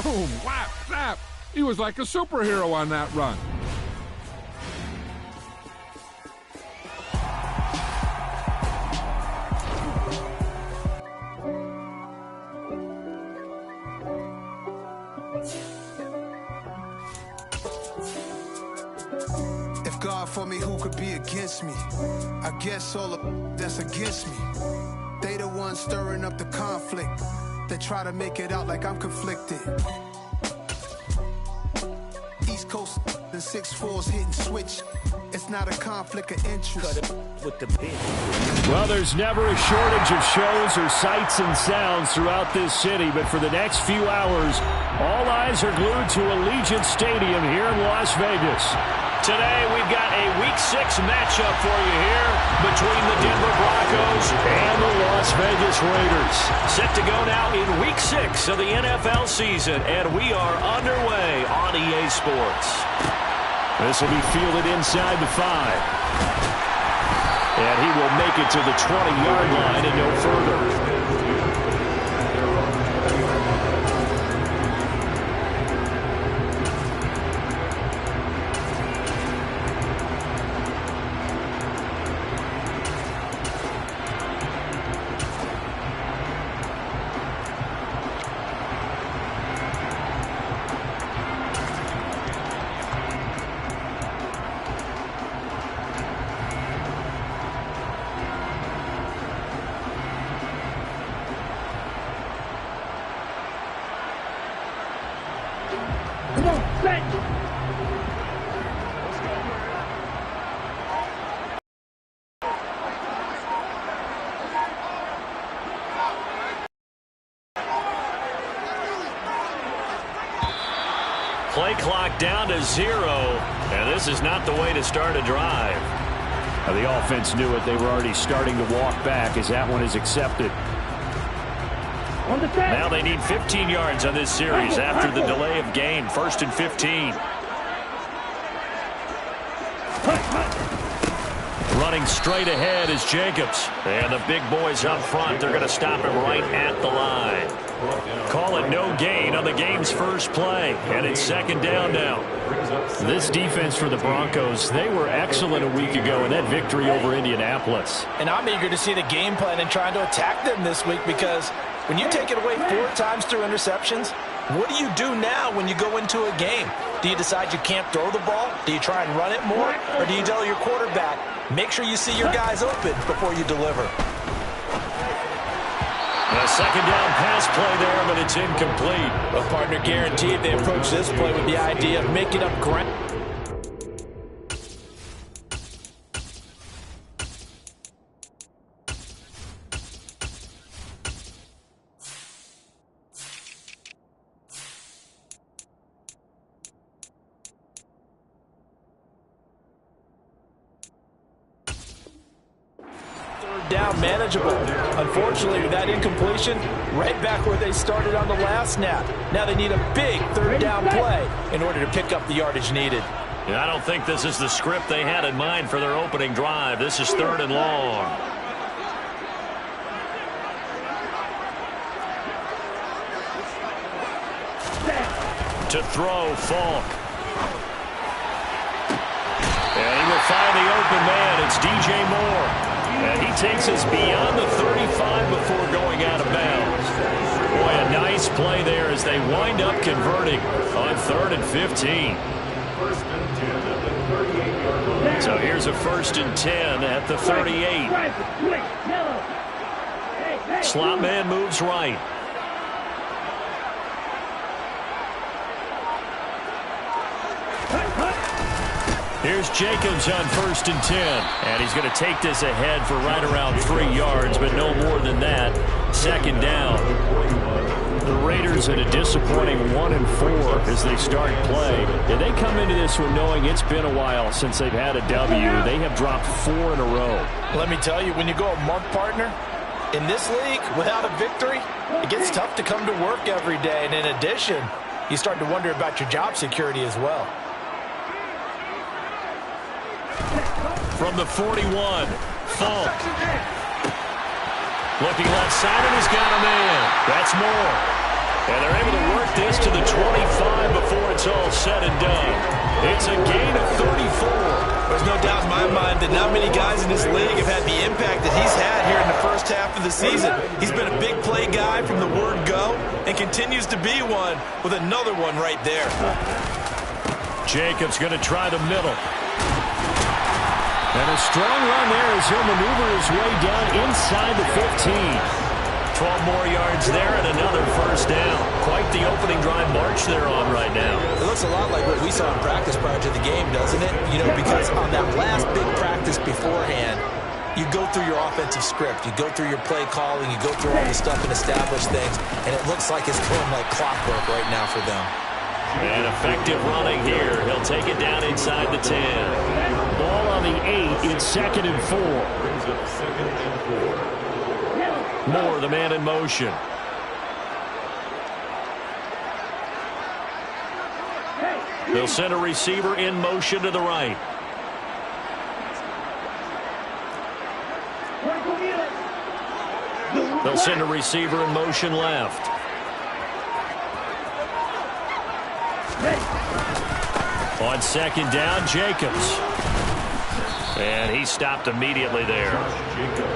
Boom! Whap! Zap! He was like a superhero on that run. If God for me, who could be against me? I guess all of that's against me. They the ones stirring up the conflict. They try to make it out like I'm conflicted. East Coast and 6'4's hitting switch. It's not a conflict of interest. With the pin. Well, there's never a shortage of shows or sights and sounds throughout this city, but for the next few hours, all eyes are glued to Allegiant Stadium here in Las Vegas. Today, we've got a Week 6 matchup for you here between the Denver Broncos and the Las Vegas Raiders. Set to go now in Week 6 of the NFL season, and we are underway on EA Sports. This will be fielded inside the 5. And he will make it to the 20-yard line and no further. Play clock down to 0, and this is not the way to start a drive. The offense knew it. They were already starting to walk back as that one is accepted. Now they need 15 yards on this series after the delay of game. 1st and 15. Running straight ahead is Jacobs. And the big boys up front, they're going to stop him right at the line. Call it no gain on the game's first play. And it's 2nd down now. This defense for the Broncos, they were excellent a week ago in that victory over Indianapolis. And I'm eager to see the game plan and trying to attack them this week, because when you take it away 4 times through interceptions, what do you do now when you go into a game? Do you decide you can't throw the ball? Do you try and run it more? Or do you tell your quarterback, make sure you see your guys open before you deliver? A 2nd down pass play there, but it's incomplete. A partner guaranteed they approach this play with the idea of making up ground. Down manageable. Unfortunately, with that incompletion, right back where they started on the last snap. Now they need a big 3rd down play in order to pick up the yardage needed. Yeah, I don't think this is the script they had in mind for their opening drive. This is 3rd and long. To throw, Falk. And he will find the open man. It's DJ Moore. And he takes us beyond the 35 before going out of bounds. Boy, a nice play there as they wind up converting on 3rd and 15. So here's a 1st and 10 at the 38. Slot man moves right. Here's Jacobs on 1st and 10. And he's going to take this ahead for right around 3 yards, but no more than that. 2nd down. The Raiders at a disappointing 1-4 as they start play. And they come into this one knowing it's been a while since they've had a W. They have dropped 4 in a row. Let me tell you, when you go a month, partner, in this league, without a victory, it gets tough to come to work every day. And in addition, you start to wonder about your job security as well. From the 41, Falk. Looking left side, and he's got a man. That's Moore. And they're able to work this to the 25 before it's all said and done. It's a gain of 34. There's no doubt in my mind that not many guys in this league have had the impact that he's had here in the first half of the season. He's been a big play guy from the word go and continues to be one with another one right there. Jacobs going to try the middle. And a strong run there as he'll maneuver his way down inside the 15. 12 more yards there and another first down. Quite the opening drive march they're on right now. It looks a lot like what we saw in practice prior to the game, doesn't it? You know, because on that last big practice beforehand, you go through your offensive script. You go through your play calling. You go through all the stuff and establish things. And it looks like it's going like clockwork right now for them. And effective running here. He'll take it down inside the 10. Ball on the 8 in 2nd and 4. Moore, the man in motion. They'll send a receiver in motion to the right. They'll send a receiver in motion left. On 2nd down, Jacobs. And he stopped immediately there.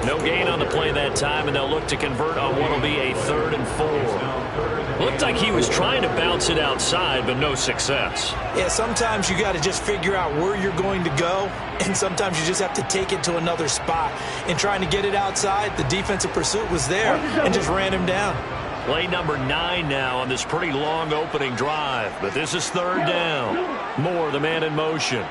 No gain on the play that time, and they'll look to convert on what will be a 3rd and 4. Looked like he was trying to bounce it outside, but no success. Yeah, sometimes you got to just figure out where you're going to go, and sometimes you just have to take it to another spot. In trying to get it outside, the defensive pursuit was there and just ran him down. Play number 9 now on this pretty long opening drive, but this is 3rd down. Moore, the man in motion.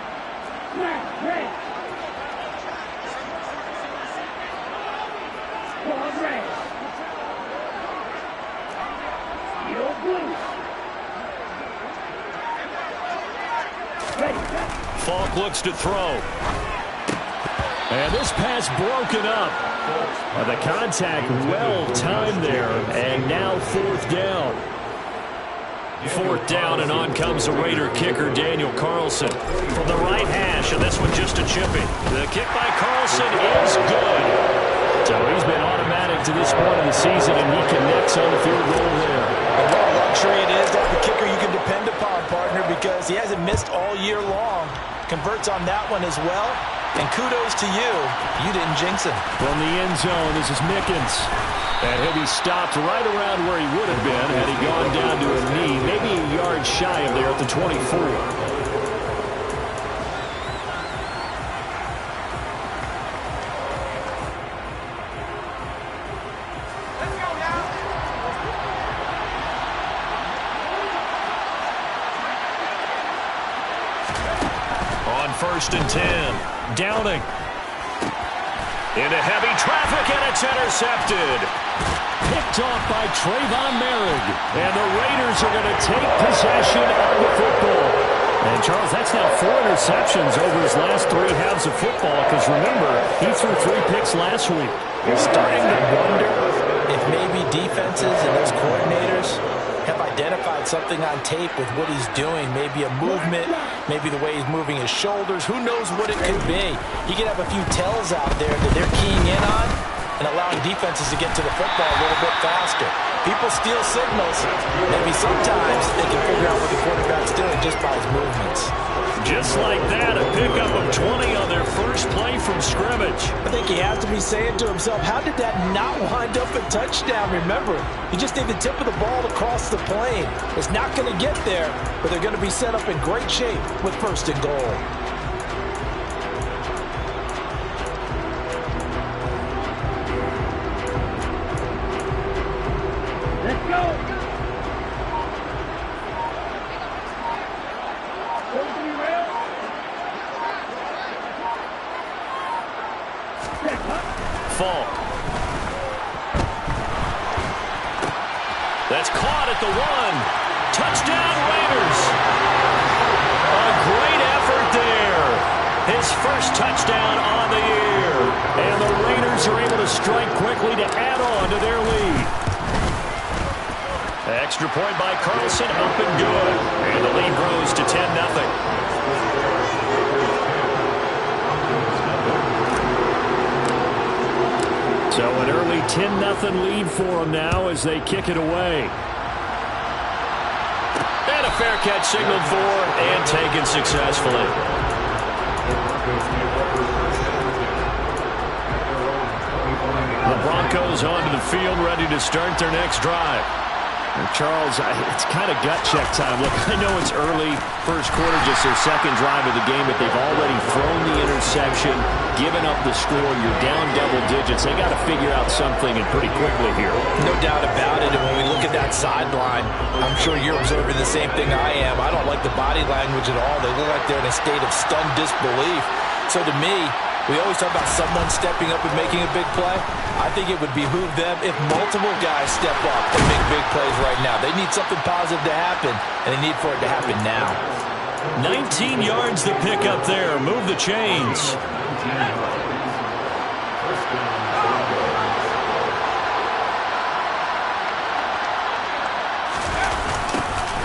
Falk looks to throw. And this pass broken up. The contact well timed there. And now 4th down. 4th down, and on comes the Raider kicker, Daniel Carlson. From the right hash, and this one just a chipping. The kick by Carlson is good. So he's been automatic to this point of the season, and he connects on the field goal there. And what a luxury it is to have a kicker you can depend upon, partner, because he hasn't missed all year long. Converts on that one as well. And kudos to you. You didn't jinx him. From the end zone, this is Mickens. And he'll be stopped right around where he would have been had he gone down to a knee, maybe a yard shy of there at the 24. On 1st and 10, Downing. Into heavy traffic, and it's intercepted. Picked off by Trayvon Merrick. And the Raiders are going to take possession of the football. And, Charles, that's now 4 interceptions over his last 3 halves of football, because, remember, he threw 3 picks last week. You're starting to wonder if maybe defenses and those coordinators have identified something on tape with what he's doing. Maybe a movement, maybe the way he's moving his shoulders. Who knows what it could be? He could have a few tells out there that they're keying in on and allowing defenses to get to the football a little bit faster. People steal signals. Maybe sometimes they can figure out what the quarterback's doing just by his movements. Just like that, a pickup of 20 on their first play from scrimmage. I think he has to be saying to himself, how did that not wind up a touchdown? Remember, you just need the tip of the ball to cross the plane. It's not going to get there, but they're going to be set up in great shape with 1st and goal. Let's go. Falk. That's caught at the 1. Touchdown, Raiders. A great effort there. His first touchdown on the year. And the Raiders are able to strike quickly to add on to their lead. Extra point by Carlson, up and good. And the lead grows to 10-0. So an early 10-0 lead for them now as they kick it away. a fair catch signaled for and taken successfully. The Broncos onto the field, ready to start their next drive. And Charles, it's kind of gut check time. Look, I know it's early, first quarter, just their second drive of the game, but they've already thrown the interception, given up the score. You're down double digits. They got to figure out something, and pretty quickly here. No doubt about it. And when we look at that sideline, I'm sure you're observing the same thing I am. I don't like the body language at all. They look like they're in a state of stunned disbelief. So to me, we always talk about someone stepping up and making a big play. I think it would behoove them if multiple guys step up and make big plays right now. They need something positive to happen, and they need for it to happen now. 19 yards to pick up there. Move the chains.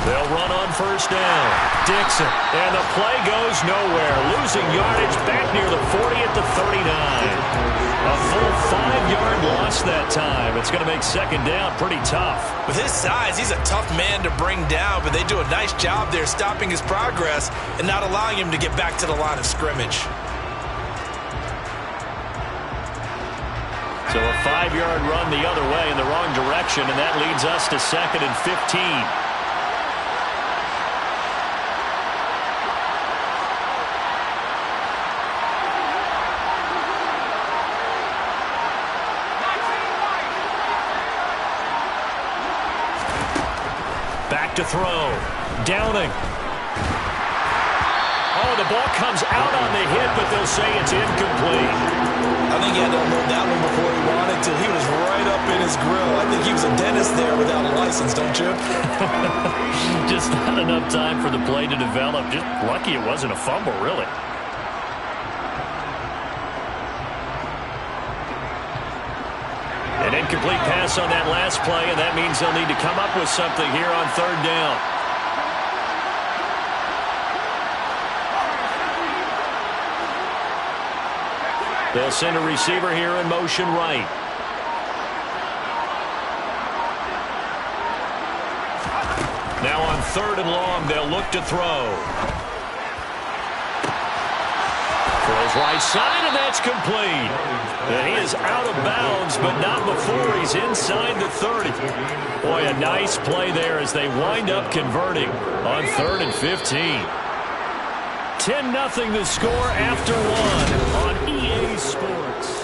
They'll run on first down. Dixon, and the play goes nowhere. Losing yardage back near the 40 at the 39. A full 5-yard loss that time. It's going to make second down pretty tough. With his size, he's a tough man to bring down, but they do a nice job there stopping his progress and not allowing him to get back to the line of scrimmage. So a 5-yard run the other way in the wrong direction, and that leads us to 2nd and 15. To throw. Downing. Oh, the ball comes out on the hit, but they'll say it's incomplete. I think he had to unload that one before he wanted to. He was right up in his grill. I think he was a dentist there without a license, don't you? Just not enough time for the play to develop. Just lucky it wasn't a fumble, really. An incomplete pass on that last play, and that means they'll need to come up with something here on third down. They'll send a receiver here in motion right. Now on third and long, they'll look to throw. Throws right side, and that's complete. And he is out of bounds, but not before he's inside the 30. Boy, a nice play there as they wind up converting on 3rd and 15. 10-0 the score after one on EA Sports.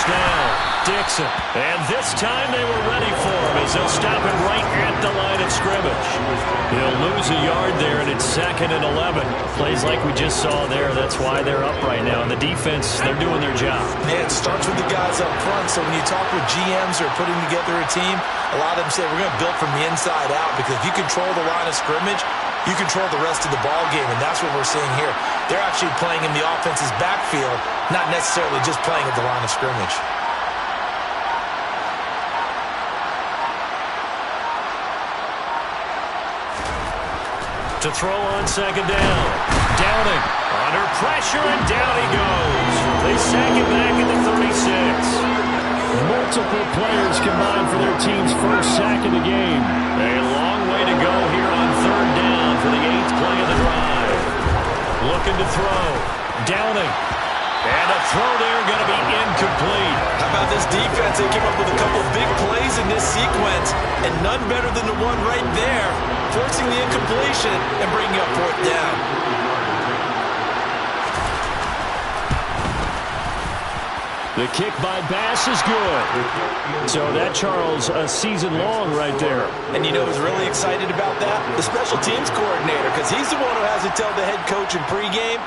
Down. Dixon. And this time they were ready for him as they'll stop him right at the line of scrimmage. He'll lose a yard there, and it's 2nd and 11. Plays like we just saw there. That's why they're up right now. And the defense, they're doing their job. Man, it starts with the guys up front. So when you talk with GMs who are putting together a team, a lot of them say we're going to build from the inside out, because if you control the line of scrimmage, you control the rest of the ball game, and that's what we're seeing here. They're actually playing in the offense's backfield, not necessarily just playing at the line of scrimmage. To throw on second down. Downing under pressure, and down he goes. They sack him back at the 36. Multiple players combined for their team's first sack of the game. A long way to go here on third down for the 8th play of the drive. Looking to throw. Downing. And a throw there going to be incomplete. How about this defense? They came up with a couple of big plays in this sequence, and none better than the one right there, forcing the incompletion and bringing up 4th down. The kick by Bass is good. So that, Charles, a season long right there. And you know who's really excited about that? The special teams coordinator, because he's the one who has to tell the head coach in pregame,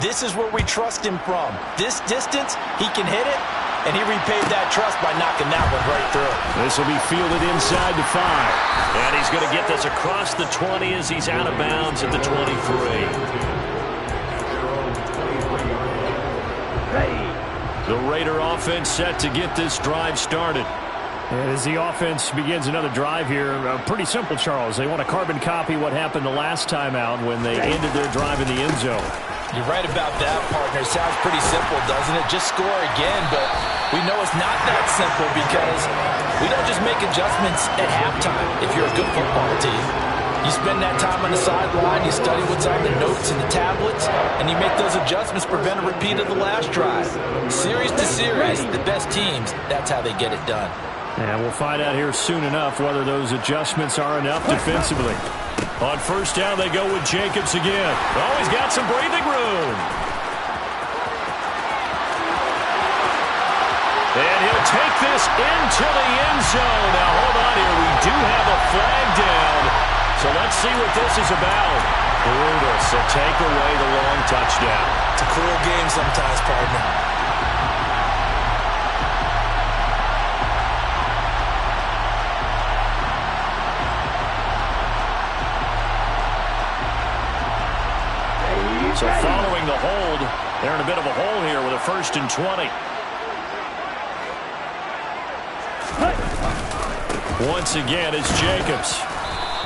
this is where we trust him from. This distance, he can hit it, and he repaid that trust by knocking that one right through. This will be fielded inside the 5. And he's going to get this across the 20 as he's out of bounds at the 23. The Raider offense set to get this drive started. And as the offense begins another drive here, pretty simple, Charles. They want to carbon copy what happened the last time out when they ended their drive in the end zone. You're right about that, partner. It sounds pretty simple, doesn't it? Just score again, but we know it's not that simple because we don't just make adjustments at halftime if you're a good football team. You spend that time on the sideline, you study what's on the notes and the tablets, and you make those adjustments to prevent a repeat of the last drive. Series to series, the best teams, that's how they get it done. And we'll find out here soon enough whether those adjustments are enough defensively. On first down, they go with Jacobs again. Oh, he's got some breathing room. And he'll take this into the end zone. Now, hold on here. We do have a flag down. So let's see what this is about. Brutus to take away the long touchdown. It's a cruel game sometimes, partner. So following the hold, they're in a bit of a hole here with a 1st and 20. Once again, it's Jacobs.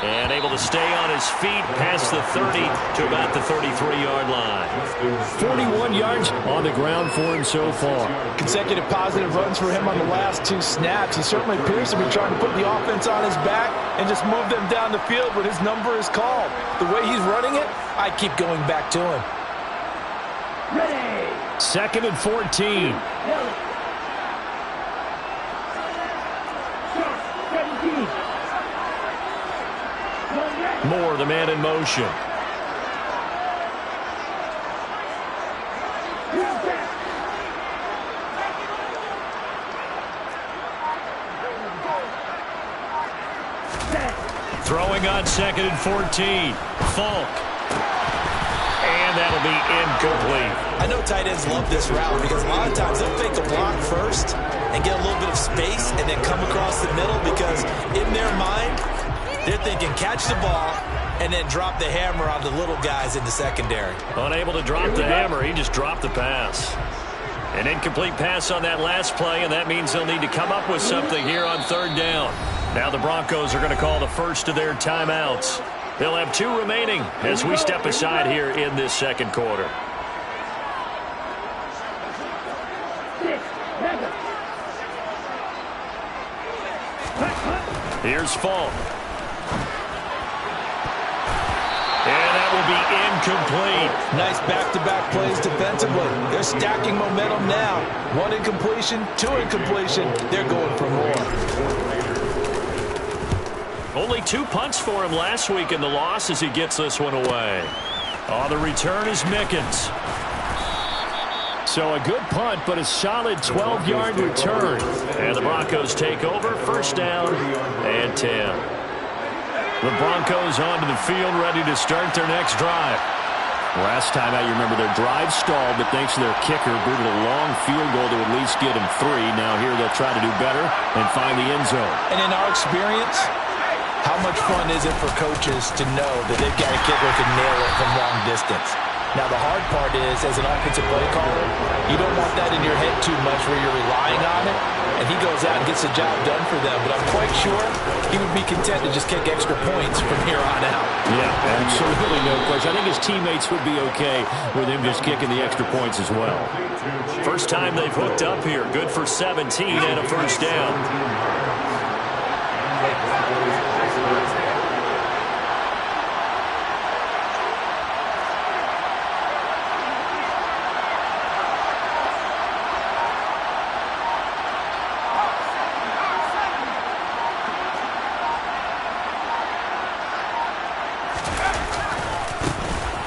And able to stay on his feet past the 30 to about the 33-yard line. 41 yards on the ground for him so far. Consecutive positive runs for him on the last 2 snaps. He certainly appears to be trying to put the offense on his back and just move them down the field when his number is called. The way he's running it, I keep going back to him. Ready. 2nd and 14. Moore, the man in motion. Throwing on 2nd and 14. Falk. And that'll be incomplete. I know tight ends love this route because a lot of times they'll fake a block first and get a little bit of space and then come across the middle because in their mind, they're thinking catch the ball and then drop the hammer on the little guys in the secondary. Unable to drop the hammer, he just dropped the pass. An incomplete pass on that last play, and that means they'll need to come up with something here on 3rd down. Now the Broncos are going to call the first of their timeouts. They'll have 2 remaining as we step aside here in this 2nd quarter. Here's Falk. And that will be incomplete. Nice back-to-back plays defensively. They're stacking momentum now. 1 incompletion, 2 incompletion. They're going for more. Only 2 punts for him last week in the loss as he gets this one away. Oh, the return is Mickens. So a good punt, but a solid 12-yard return. And the Broncos take over. 1st down and 10. The Broncos onto the field, ready to start their next drive. Last time out, you remember their drive stalled, but thanks to their kicker, booted a long field goal to at least get them 3. Now here they'll try to do better and find the end zone. And in our experience, how much fun is it for coaches to know that they've got a kicker who can nail it from long distance? Now, the hard part is, as an offensive play caller, you don't want that in your head too much where you're relying on it, and he goes out and gets the job done for them. But I'm quite sure he would be content to just kick extra points from here on out. Yeah, absolutely no question. I think his teammates would be okay with him just kicking the extra points as well. First time they've hooked up here. Good for 17 and a 1st down.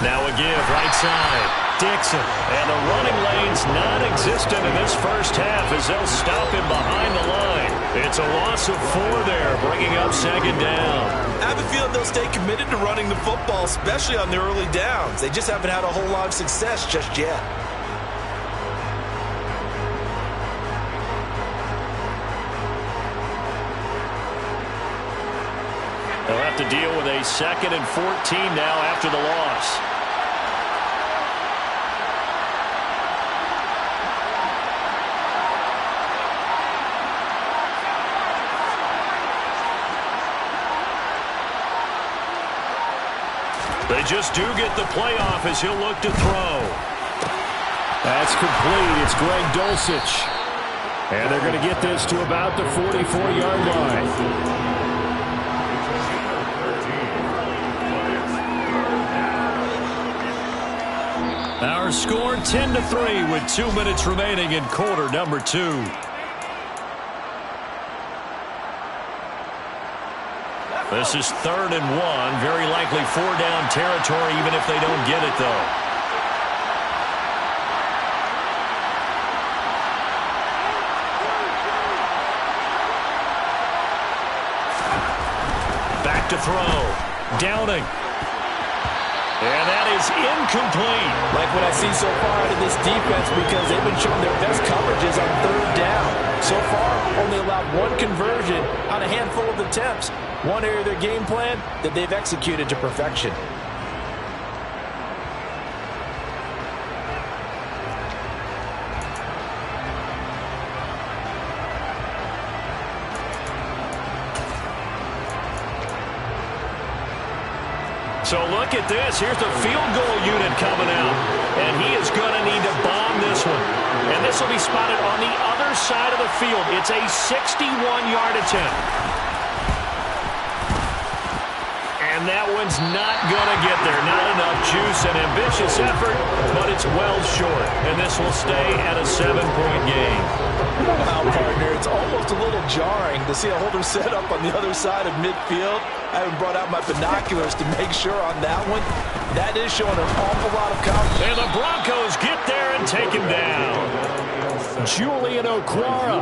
Now a give, right side. Dixon. And the running lane's non-existent in this first half as they'll stop him behind the line. It's a loss of 4 there, bringing up 2nd down. I have a feeling they'll stay committed to running the football, especially on the early downs. They just haven't had a whole lot of success just yet. They'll have to deal with a 2nd and 14 now after the loss. They just do get the playoff as he'll look to throw. That's complete. It's Greg Dulcich. And they're going to get this to about the 44-yard line. Our score 10-3 with 2 minutes remaining in quarter number 2. This is 3rd and 1. Very likely 4-down territory even if they don't get it, though. Back to throw. Downing. And that is incomplete. Like what I see so far out of this defense, because they've been showing their best coverages on 3rd down. So far, only allowed 1 conversion on a handful of attempts. One area of their game plan that they've executed to perfection. So look at this. Here's the field goal unit coming out. And he is going to need to bomb this one. And this will be spotted on the other side of the field. It's a 61-yard attempt. And that one's not going to get there. Not enough juice. An ambitious effort, but it's well short. And this will stay at a 7-point game. Wow, partner, it's almost a little jarring to see a holder set up on the other side of midfield. I haven't brought out my binoculars to make sure on that one. That is showing an awful lot of confidence. And the Broncos get there and take him down. Julian Okwara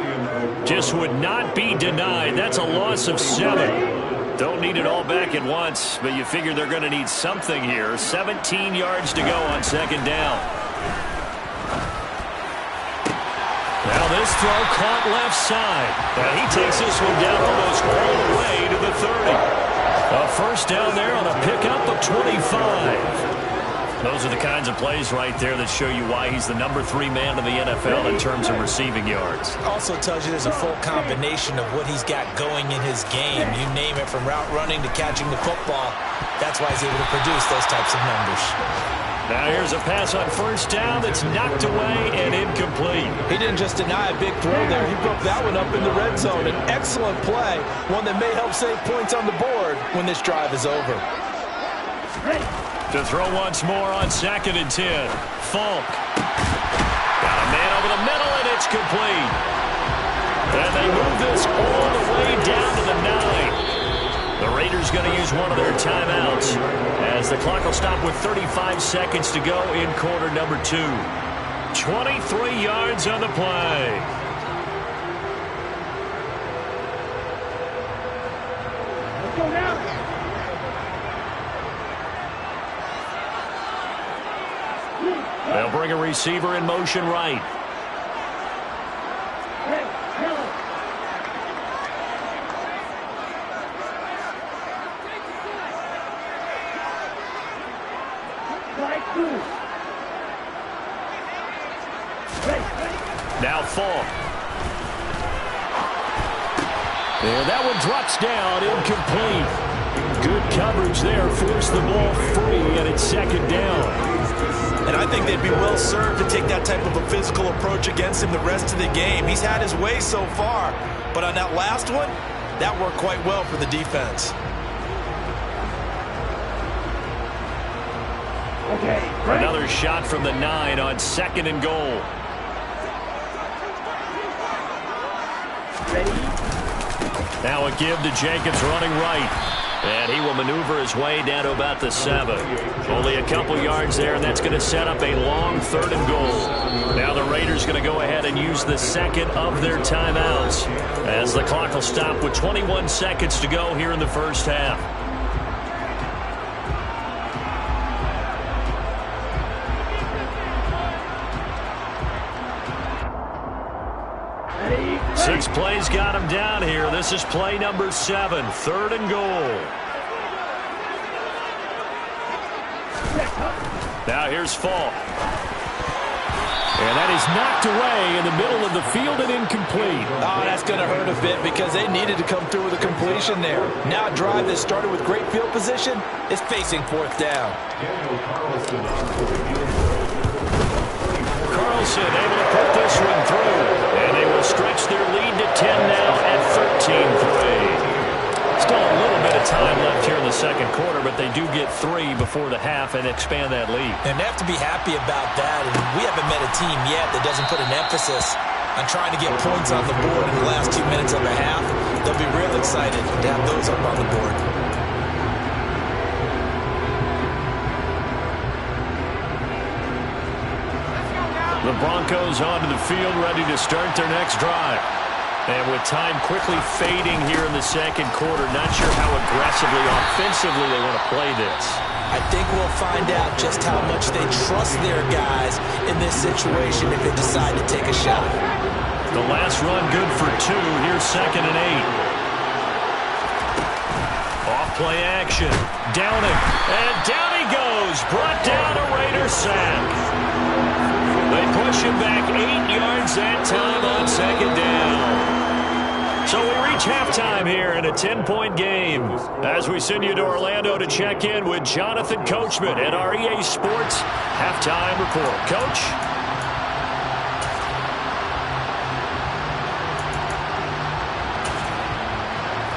just would not be denied. That's a loss of 7. Don't need it all back at once, but you figure they're going to need something here. 17 yards to go on 2nd down. Now this throw caught left side. And he takes this one down almost all the way to the 30. A 1st down there on a pickup of 25. Those are the kinds of plays right there that show you why he's the number 3 man in the NFL in terms of receiving yards. Also tells you there's a full combination of what he's got going in his game. You name it, from route running to catching the football. That's why he's able to produce those types of numbers. Now here's a pass on 1st down that's knocked away and incomplete. He didn't just deny a big throw there. He broke that one up in the red zone. An excellent play, one that may help save points on the board when this drive is over. To throw once more on 2nd and 10. Falk. Got a man over the middle, and it's complete. And they move this all the way down to the 9. The Raiders going to use one of their timeouts as the clock will stop with 35 seconds to go in quarter number 2. 23 yards on the play. Let's go now. They'll bring a receiver in motion right. Now Falk. And that one drops down, incomplete. Good coverage there, forced the ball free, and it's 2nd down. And I think they'd be well served to take that type of a physical approach against him the rest of the game. He's had his way so far, but on that last one, that worked quite well for the defense. Okay. Another shot from the 9 on 2nd and goal. Ready? Now a give to Jenkins running right. And he will maneuver his way down to about the 7. Only a couple yards there, and that's going to set up a long 3rd and goal. Now the Raiders going to go ahead and use the 2nd of their timeouts as the clock will stop with 21 seconds to go here in the 1st half. Ready? 6 plays got him down here. This is play number 7, 3rd and goal. Now here's Falk. And that is knocked away in the middle of the field and incomplete. Oh, that's going to hurt a bit because they needed to come through with a completion there. Now a drive that started with great field position is facing fourth down. Carlson able to put this one through. And they will stretch their lead to 10 now at 13-3. Still a little bit of time left here in the second quarter, but they do get 3 before the half and expand that lead. And they have to be happy about that. And we haven't met a team yet that doesn't put an emphasis on trying to get points on the board in the last 2 minutes of a half. They'll be real excited to have those up on the board. The Broncos onto the field, ready to start their next drive. And with time quickly fading here in the second quarter, not sure how aggressively, offensively they want to play this. I think we'll find out just how much they trust their guys in this situation if they decide to take a shot. The last run good for 2. Here's 2nd and 8. Off play action. Downing. And down he goes. Brought down a Raider sack. They push him back 8 yards that time on 2nd down. So we reach halftime here in a 10-point game as we send you to Orlando to check in with Jonathan Coachman at our EA Sports Halftime Report. Coach?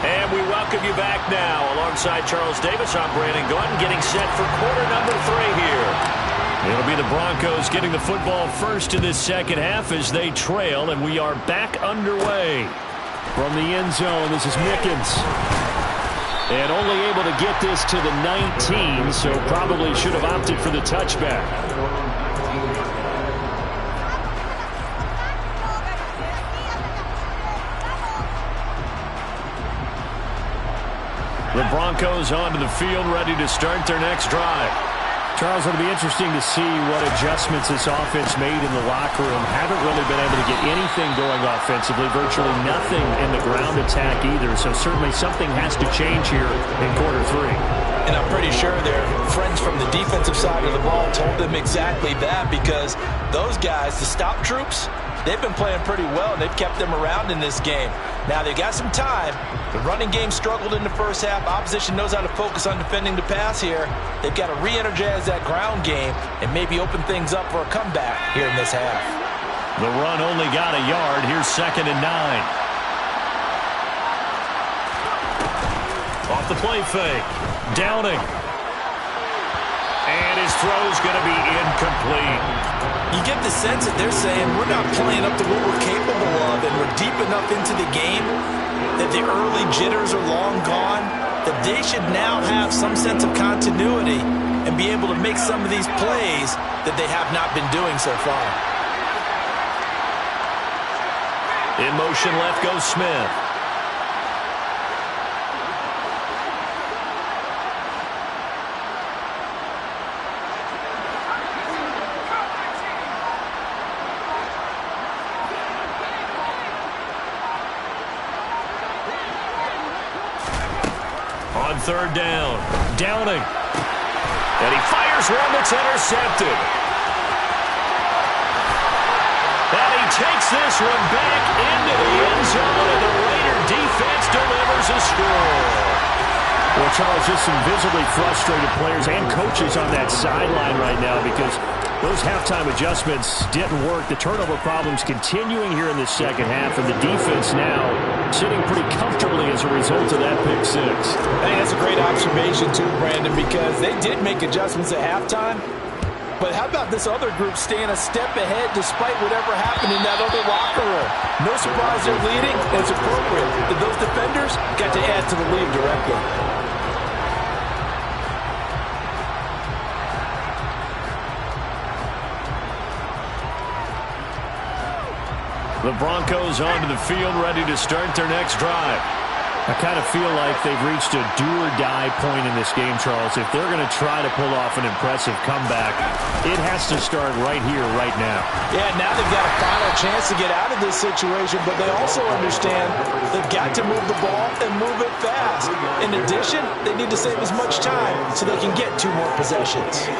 And we welcome you back now. Alongside Charles Davis, I'm Brandon Gunn, getting set for quarter number 3 here. It'll be the Broncos getting the football first in this second half as they trail, and we are back underway. From the end zone, this is Mickens. And only able to get this to the 19, so probably should have opted for the touchback. The Broncos onto the field, ready to start their next drive. Charles, it'll be interesting to see what adjustments this offense made in the locker room. Haven't really been able to get anything going offensively, virtually nothing in the ground attack either. So certainly something has to change here in quarter 3. And I'm pretty sure their friends from the defensive side of the ball told them exactly that, because those guys, the stop troops, they've been playing pretty well. They've kept them around in this game. Now they've got some time. The running game struggled in the first half. Opposition knows how to focus on defending the pass here. They've got to re-energize that ground game and maybe open things up for a comeback here in this half. The run only got a yard. Here's 2nd and 9. Off the play fake. Downing. And his throw's going to be incomplete. You get the sense that they're saying we're not playing up to what we're capable of, and we're deep enough into the game that the early jitters are long gone, that they should now have some sense of continuity and be able to make some of these plays that they have not been doing so far. In motion left goes Smith. On 3rd down, Downing. And he fires one that's intercepted. And he takes this one back into the end zone, and the Raider defense delivers a score. Well, Charles, just some visibly frustrated players and coaches on that sideline right now because those halftime adjustments didn't work. The turnover problems continuing here in the second half, and the defense now sitting pretty comfortably as a result of that pick 6. I think that's a great observation too, Brandon, because they did make adjustments at halftime. But how about this other group staying a step ahead despite whatever happened in that other locker room? No surprise they're leading, and it's appropriate that those defenders got to add to the lead directly. The Broncos onto the field, ready to start their next drive. I kind of feel like they've reached a do-or-die point in this game, Charles. If they're going to try to pull off an impressive comeback, it has to start right here, right now. Yeah, now they've got a final chance to get out of this situation, but they also understand they've got to move the ball and move it fast. In addition, they need to save as much time so they can get 2 more possessions.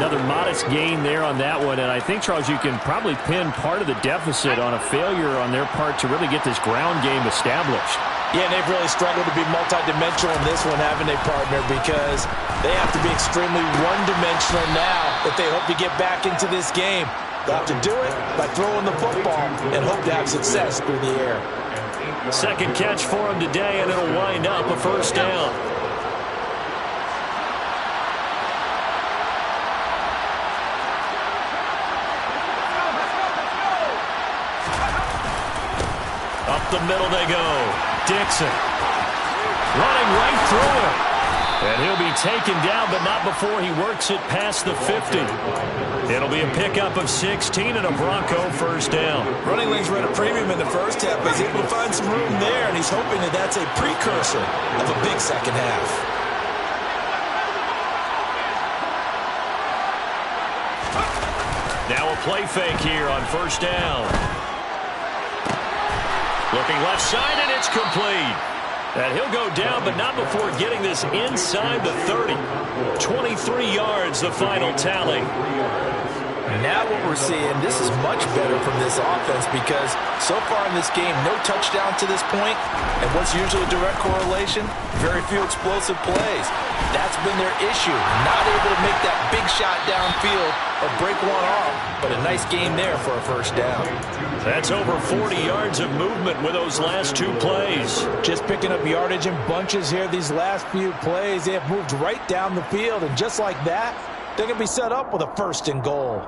Another modest gain there on that one, and I think, Charles, you can probably pin part of the deficit on a failure on their part to really get this ground game established. Yeah, they've really struggled to be multidimensional in this one, haven't they, partner? Because they have to be extremely one-dimensional now if they hope to get back into this game. They'll have to do it by throwing the football and hope to have success through the air. Second catch for him today, and it'll wind up a first down. Up the middle they go. Dixon running right through him. And he'll be taken down, but not before he works it past the 50. It'll be a pickup of 16 and a Bronco first down. Running lanes were at a premium in the first half, but he's able to find some room there, and he's hoping that that's a precursor of a big second half. Now a play fake here on first down. Looking left side, and it's complete. And he'll go down, but not before getting this inside the 30. 23 yards, the final tally. Now what we're seeing, this is much better from this offense because so far in this game, no touchdown to this point, and what's usually a direct correlation? Very few explosive plays. That's been their issue, not able to make that big shot downfield or break one off, but a nice game there for a first down. That's over 40 yards of movement with those last 2 plays. Just picking up yardage in bunches here these last few plays. They have moved right down the field, and just like that, they're going to be set up with a first and goal.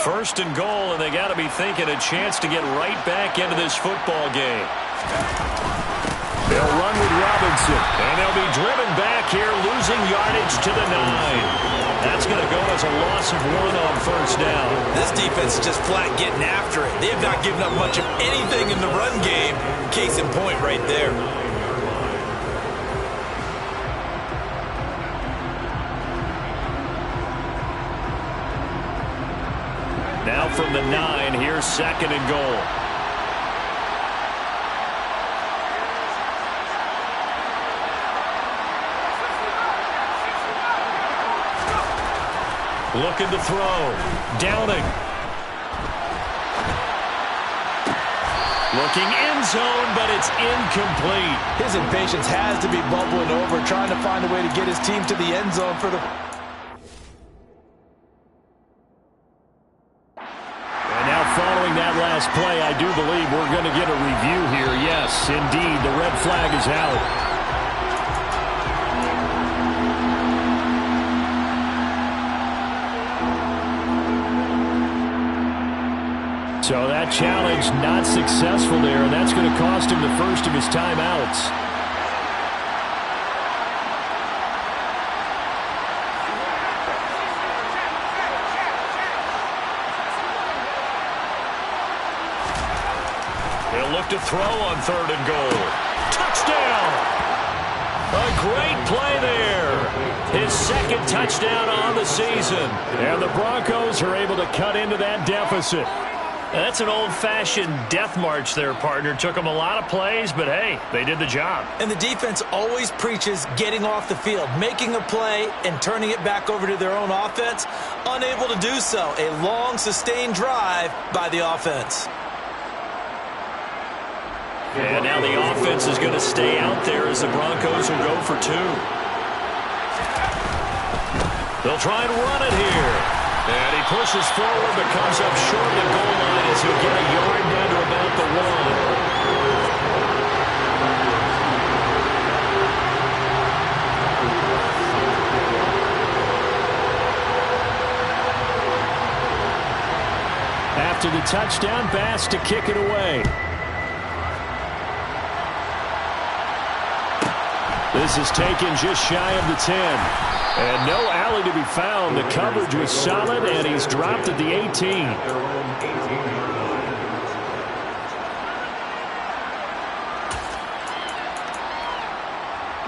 First and goal, and they got to be thinking a chance to get right back into this football game. They'll run with Robinson, and they'll be driven back here, losing yardage to the 9. That's going to go as a loss of 1 on first down. This defense is just flat getting after it. They have not given up much of anything in the run game. Case in point right there. Now from the 9, here's second and goal. Looking to throw. Downing. Looking end zone, but it's incomplete. His impatience has to be bubbling over, trying to find a way to get his team to the end zone for the... And now following that last play, I do believe we're going to get a review here. Yes, indeed, the red flag is out. So that challenge not successful there, and that's going to cost him the first of his timeouts. He'll look to throw on third and goal. Touchdown! A great play there. His second touchdown on the season. And the Broncos are able to cut into that deficit. That's an old-fashioned death march there, partner. Took them a lot of plays, but hey, they did the job. And the defense always preaches getting off the field, making a play, and turning it back over to their own offense. Unable to do so. A long, sustained drive by the offense. And now the offense is going to stay out there as the Broncos will go for 2. They'll try and run it here. And he pushes forward, but comes up short of the goal line as he'll get a yard down to about the 1. After the touchdown, Bass to kick it away. This is taken just shy of the 10. And no alley to be found. The coverage was solid, and he's dropped at the 18.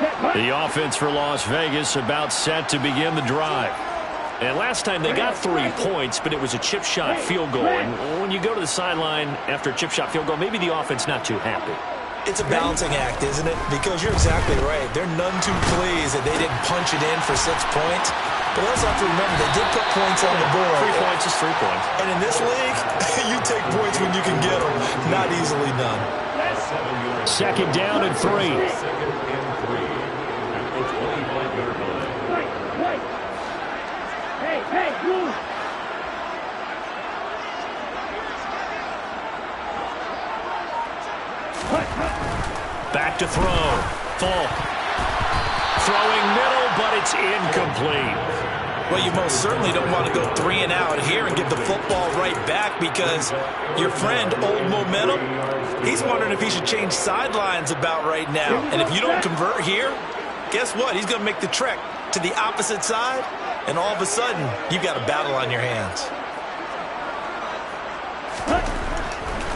The offense for Las Vegas about set to begin the drive. And last time they got 3 points, but it was a chip shot field goal. And when you go to the sideline after a chip shot field goal, maybe the offense not too happy. It's a balancing act, isn't it? Because you're exactly right. They're none too pleased that they didn't punch it in for 6 points. But also have to remember, they did put points on the board. 3 points is 3 points. And in this league, you take points when you can get them. Not easily done. Second down and 3. Back to throw. Falk. Throwing middle, but it's incomplete. Well, you most certainly don't want to go 3 and out here and give the football right back because your friend, Old Momentum, he's wondering if he should change sidelines about right now. And if you don't convert here, guess what? He's going to make the trek to the opposite side, and all of a sudden, you've got a battle on your hands.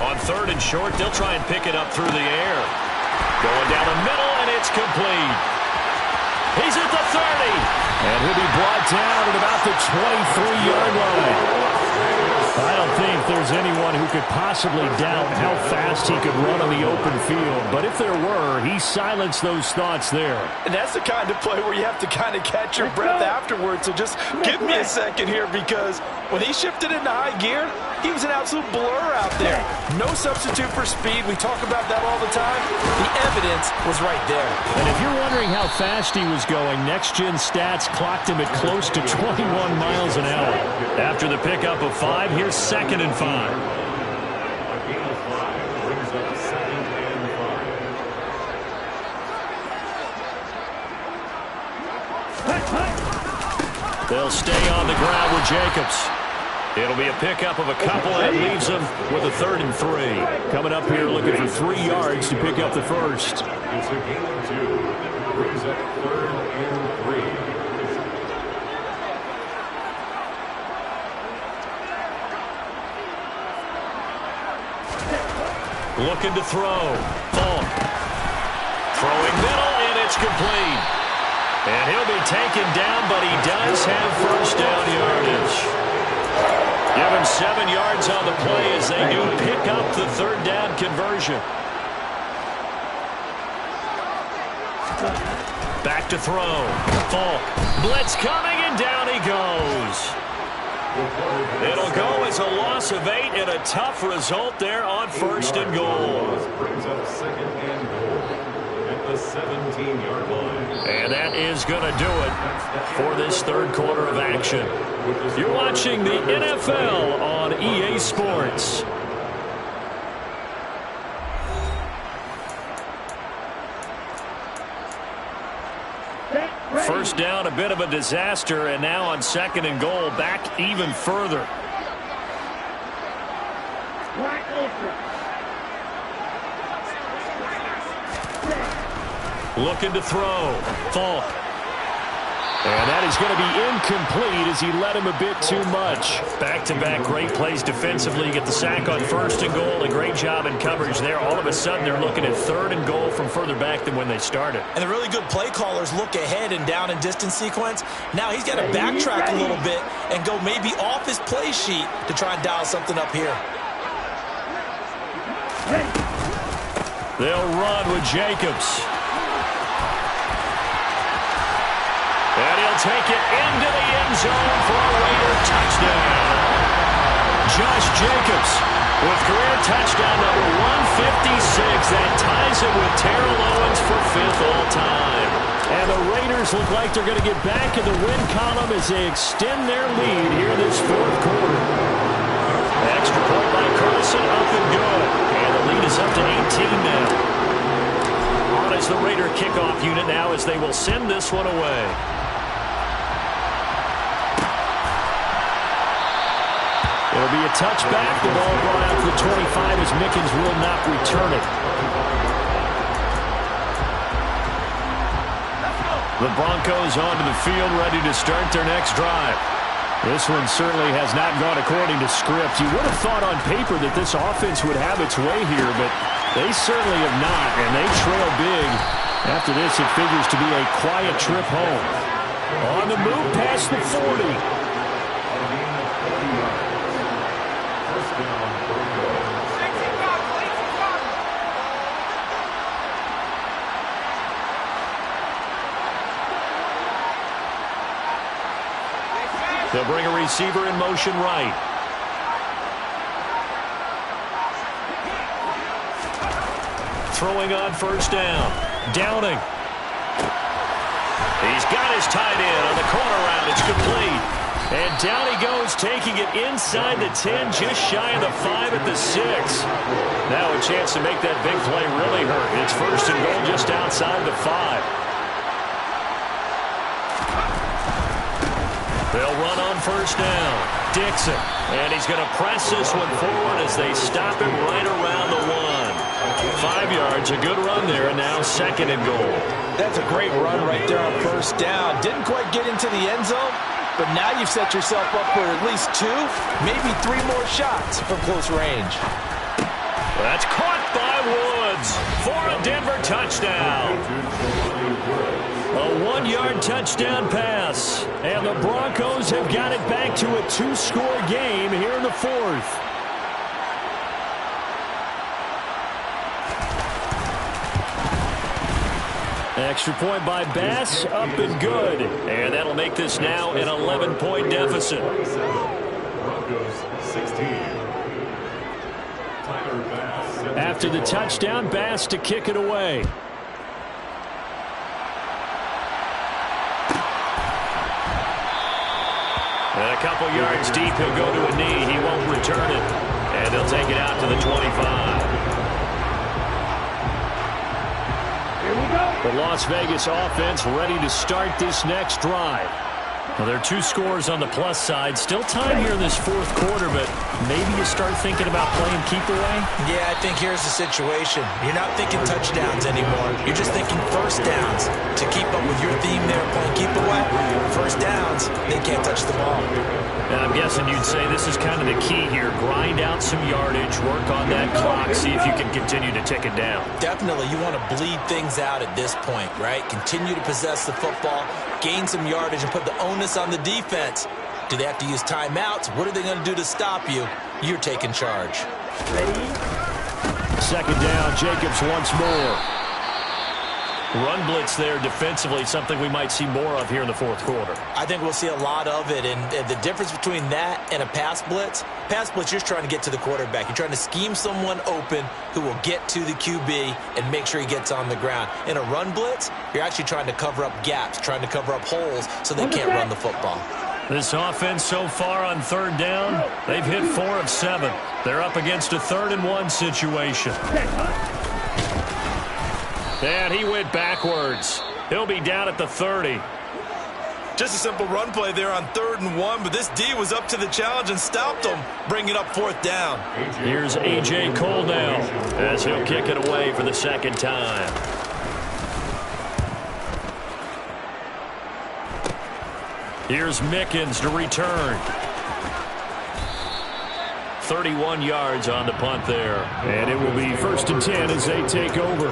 On 3rd and short, they'll try and pick it up through the air. Going down the middle, and it's complete. He's at the 30. And he'll be brought down at about the 23-yard line. I don't think there's anyone who could possibly doubt how fast he could run on the open field. But if there were, he silenced those thoughts there. And that's the kind of play where you have to kind of catch your breath afterwards. So just give me a second here, because when he shifted into high gear, he was an absolute blur out there. No substitute for speed. We talk about that all the time. The evidence was right there. And if you're wondering how fast he was going, next-gen stats clocked him at close to 21 miles an hour. After the pickup of 5, here's 2nd and 5. They'll stay on the ground with Jacobs. It'll be a pickup of a couple that leaves them with a 3rd and 3. Coming up here looking for 3 yards to pick up the first. It's a gain of 2. Brings up 3rd and 3. Looking to throw. Falk. Throwing middle, and it's complete. And he'll be taken down, but he does have first down yardage. Give him 7 yards on the play as they do pick up the 3rd down conversion. Back to throw. Falk. Blitz coming, and down he goes. It'll go as a loss of 8 and a tough result there on 1st and goal. Brings up 2nd and goal at the 17-yard line. And that is going to do it for this 3rd quarter of action. You're watching the NFL on EA Sports. First down, a bit of a disaster, and now on 2nd and goal, back even further. Looking to throw. Falk. And that is going to be incomplete as he led him a bit too much. Back-to-back great plays defensively. Get the sack on 1st and goal. A great job in coverage there. All of a sudden, they're looking at 3rd and goal from further back than when they started. And the really good play callers look ahead and down and distance sequence. Now he's got to backtrack a little bit and go maybe off his play sheet to try and dial something up here. They'll run with Jacobs. And he'll take it into the end zone for a Raider touchdown. Josh Jacobs with career touchdown number 156. That ties him with Terrell Owens for 5th all-time. And the Raiders look like they're going to get back in the win column as they extend their lead here this 4th quarter. Extra point by Carlson, up and good. And the lead is up to 18 now. On is the Raider kickoff unit now as they will send this one away. It'll be a touchback. The ball brought out to the 25 as Mickens will not return it. The Broncos onto the field, ready to start their next drive. This one certainly has not gone according to script. You would have thought on paper that this offense would have its way here, but they certainly have not, and they trail big After this, it figures to be a quiet trip home. On the move past the 40. First down, Broncos. They'll bring a receiver in motion right. Throwing on first down. Downing. He's got his tight end on the corner route. It's complete. And down he goes, taking it inside the 10, just shy of the 5 at the 6. Now a chance to make that big play really hurt. It's first and goal just outside the 5. They'll run on first down. Dixon. And he's going to press this one forward as they stop him right around the 1. 5 yards, a good run there, and now second and goal. That's a great run right there on first down. Didn't quite get into the end zone, but now you've set yourself up for at least 2, maybe 3 more shots from close range. That's caught by Woods for a Denver touchdown. A 1-yard touchdown pass. And the Broncos have got it back to a 2-score game here in the 4th. Extra point by Bass, up and good. And that'll make this now an 11-point deficit. Broncos 16. Tyler Bass. After the touchdown, Bass to kick it away. And a couple yards deep, he'll go to a knee. He won't return it. And they'll take it out to the 25. The Las Vegas offense ready to start this next drive. Well, there are 2 scores on the plus side. Still time here in this 4th quarter, but maybe you start thinking about playing keep away? Yeah, I think here's the situation. You're not thinking touchdowns anymore. You're just thinking first downs. To keep up with your theme there, playing keep away, first downs, they can't touch the ball. And I'm guessing you'd say this is kind of the key here. Grind out some yardage, work on that clock, see if you can continue to tick it down. Definitely, you want to bleed things out at this point, right? Continue to possess the football, gain some yardage, and put the onus on the defense. Do they have to use timeouts? What are they going to do to stop you? You're taking charge. Second down, Jacobs once more. Run blitz there defensively, something we might see more of here in the 4th quarter. I think we'll see a lot of it, and the difference between that and a pass blitz, you're trying to get to the quarterback. You're trying to scheme someone open who will get to the QB and make sure he gets on the ground. In a run blitz, you're actually trying to cover up gaps, trying to cover up holes so they can't run the football. This offense so far on 3rd down, they've hit 4 of 7. They're up against a 3rd and 1 situation. And he went backwards. He'll be down at the 30. Just a simple run play there on 3rd and 1, but this D was up to the challenge and stopped him, bringing up 4th down. Here's A.J. Cole now as he'll kick it away for the 2nd time. Here's Mickens to return. 31 yards on the punt there. And it will be 1st and 10 as they take over.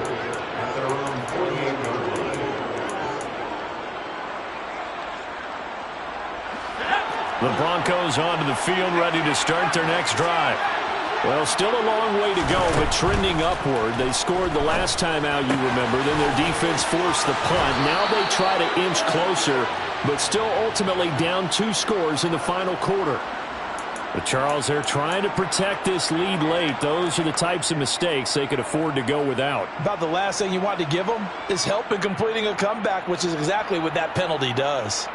The Broncos onto the field, ready to start their next drive. Well, still a long way to go, but trending upward. They scored the last time out, you remember. Then their defense forced the punt. Now they try to inch closer, but still ultimately down 2 scores in the final quarter. But Charles, they're trying to protect this lead late. Those are the types of mistakes they could afford to go without. About the last thing you want to give them is help in completing a comeback, which is exactly what that penalty does.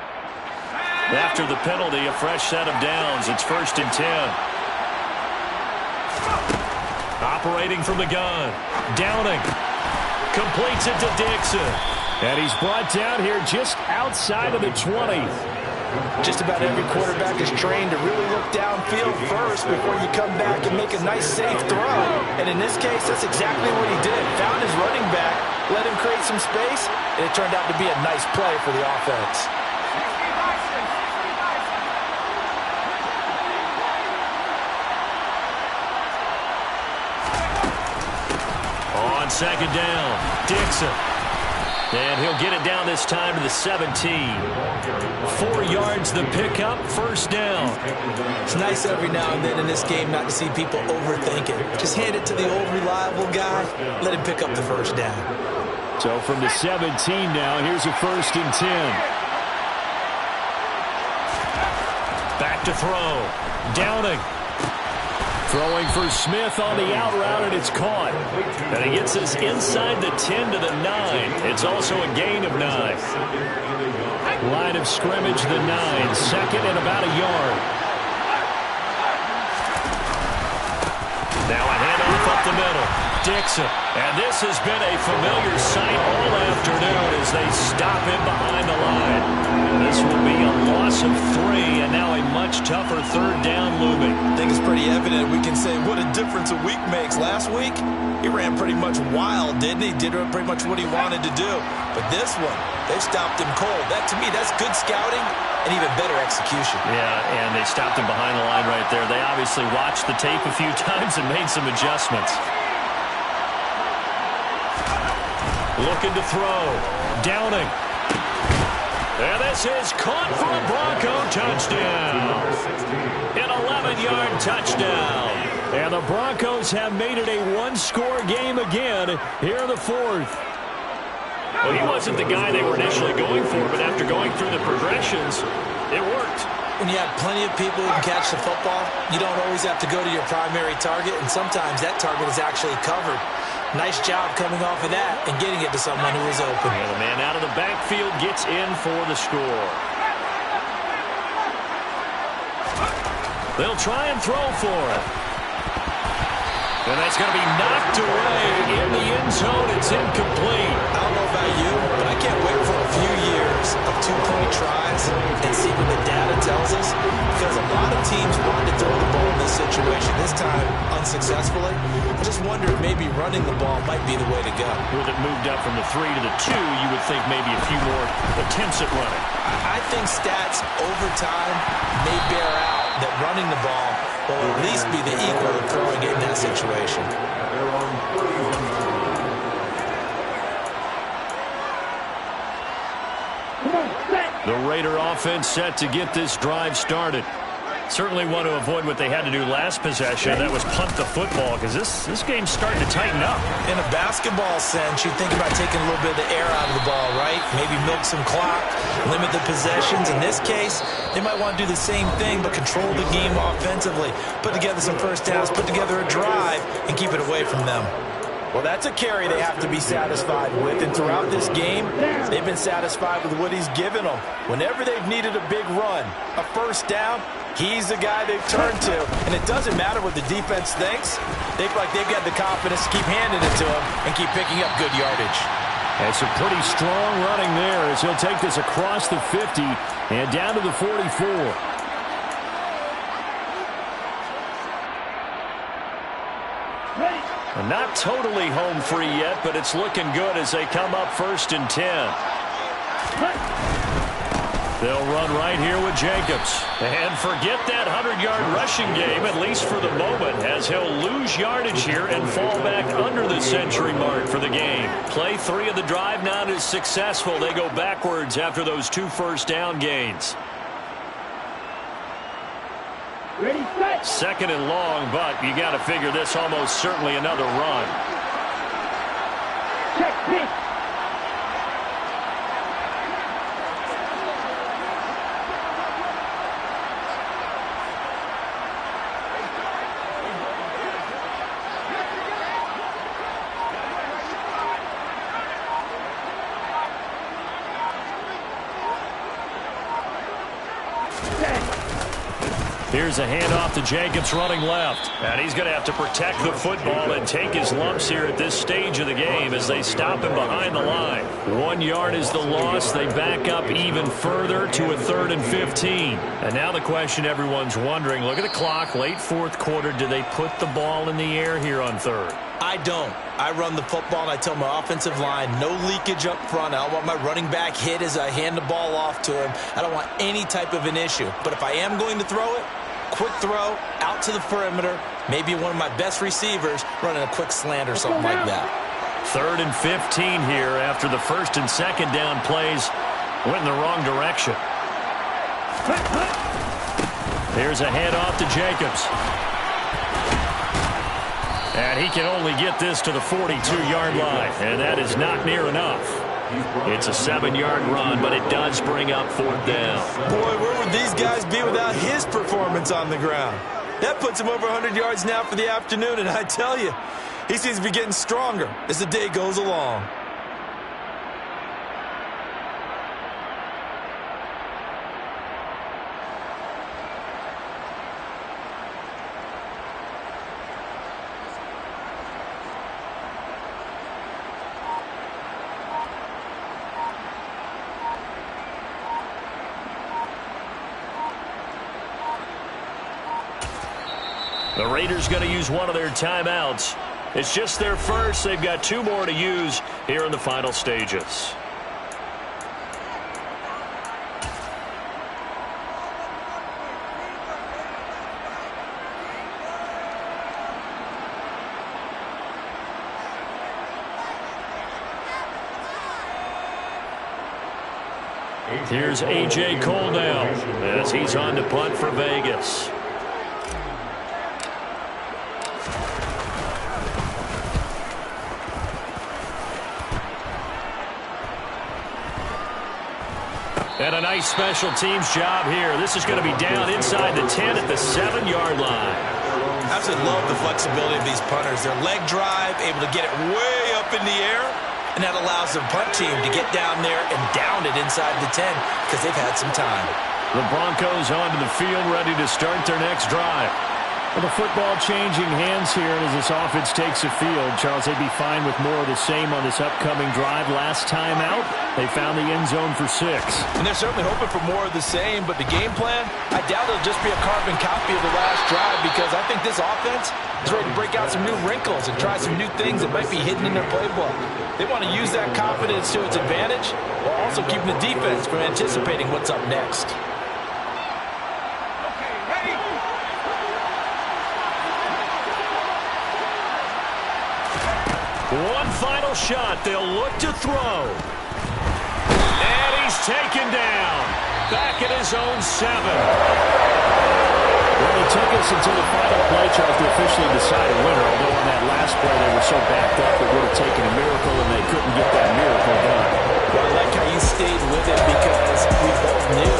After the penalty, a fresh set of downs. It's 1st and 10. Operating from the gun. Downing. Completes it to Dixon. And he's brought down here just outside of the 20. Just about every quarterback is trained to really look downfield first before you come back and make a nice, safe throw. And in this case, that's exactly what he did. Found his running back, let him create some space, and it turned out to be a nice play for the offense. On 2nd down, Dixon. And he'll get it down this time to the 17. 4 yards the pickup, first down. It's nice every now and then in this game not to see people overthink it. Just hand it to the old reliable guy. Let him pick up the first down. So from the 17 now, here's a 1st and 10. Back to throw. Downing. Throwing for Smith on the out route, and it's caught. And he gets us inside the 10 to the 9. It's also a gain of 9. Line of scrimmage, the 9. Second and about a yard. Now a handoff up the middle. Dixon. And this has been a familiar sight all afternoon as they stop him behind the line. This will be a loss of 3, and now a much tougher 3rd down looming. I think it's pretty evident we can say what a difference a week makes. Last week, he ran pretty much wild, didn't he? Did pretty much what he wanted to do. But this one, they stopped him cold. That, to me, that's good scouting and even better execution. Yeah, and they stopped him behind the line right there. They obviously watched the tape a few times and made some adjustments. Looking to throw. Downing. And this is caught for a Bronco touchdown. An 11-yard touchdown. And the Broncos have made it a one-score game again here in the 4th. Well, he wasn't the guy they were initially going for, but after going through the progressions, it worked. When you have plenty of people who can catch the football, you don't always have to go to your primary target, and sometimes that target is actually covered. Nice job coming off of that and getting it to someone who was open. And the man out of the backfield gets in for the score. They'll try and throw for it. And that's going to be knocked away in the end zone. It's incomplete. I don't know about you, but I can't wait for a few years of 2-point tries and see what the data tells us. Because a lot of teams wanted to throw the ball in this situation, this time unsuccessfully. I just wonder if maybe running the ball might be the way to go. With it moved up from the 3 to the 2, you would think maybe a few more attempts at running. I think stats over time may bear out that running the ball will at least be the equal of throwing it in that situation. The Raider offense set to get this drive started. Certainly want to avoid what they had to do last possession. That was punt the football, because this game's starting to tighten up. In a basketball sense, you think about taking a little bit of the air out of the ball, right? Maybe milk some clock, limit the possessions. In this case, they might want to do the same thing, but control the game offensively. Put together some first downs, put together a drive, and keep it away from them. Well, that's a carry they have to be satisfied with. And throughout this game, they've been satisfied with what he's given them. Whenever they've needed a big run, a first down, he's the guy they've turned to. And it doesn't matter what the defense thinks. They feel like they've got the confidence to keep handing it to him and keep picking up good yardage. That's a pretty strong running there as he'll take this across the 50 and down to the 44. Not totally home free yet, but it's looking good as they come up 1st and 10. They'll run right here with Jacobs. And forget that 100-yard rushing game, at least for the moment, as he'll lose yardage here and fall back under the century mark for the game. Play 3 of the drive not as successful. They go backwards after those 2 first down gains. Ready, set. 2nd and long, but you got to figure this almost certainly another run. Check, pitch. Here's a handoff to Jacobs running left. And he's going to have to protect the football and take his lumps here at this stage of the game as they stop him behind the line. 1 yard is the loss. They back up even further to a 3rd and 15. And now the question everyone's wondering, look at the clock, late 4th quarter. Do they put the ball in the air here on 3rd? I don't. I run the football and I tell my offensive line, no leakage up front. I don't want my running back hit as I hand the ball off to him. I don't want any type of an issue. But if I am going to throw it, quick throw, out to the perimeter, maybe one of my best receivers running a quick slant or something like that. 3rd and 15 here after the first and second down plays went in the wrong direction. Here's a handoff to Jacobs. And he can only get this to the 42-yard line, and that is not near enough. It's a 7-yard run, but it does bring up 4th down. Boy, where would these guys be without his performance on the ground? That puts him over 100 yards now for the afternoon, and I tell you, he seems to be getting stronger as the day goes along. The Raiders going to use one of their timeouts. It's just their first. They've got 2 more to use here in the final stages. Here's A.J. Cole now as he's on to punt for Vegas. And a nice special teams job here. This is going to be down inside the 10 at the 7-yard line. I absolutely love the flexibility of these punters. Their leg drive, able to get it way up in the air, and that allows the punt team to get down there and down it inside the 10 because they've had some time. The Broncos onto the field, ready to start their next drive. Well, the football changing hands here as this offense takes the field. Charles, they'd be fine with more of the same on this upcoming drive. Last time out, they found the end zone for 6. And they're certainly hoping for more of the same, but the game plan, I doubt it'll just be a carbon copy of the last drive because I think this offense is ready to break out some new wrinkles and try some new things that might be hidden in their playbook. They want to use that confidence to its advantage while also keeping the defense from anticipating what's up next. One final shot. They'll look to throw. And he's taken down. Back at his own 7. Well, it took us until the final play, Charles, to officially decide a winner. Although on that last play they were so backed up it would have taken a miracle, and they couldn't get that miracle done. Well, I like how you stayed with it because we both knew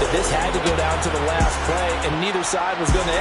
that this had to go down to the last play, and neither side was going to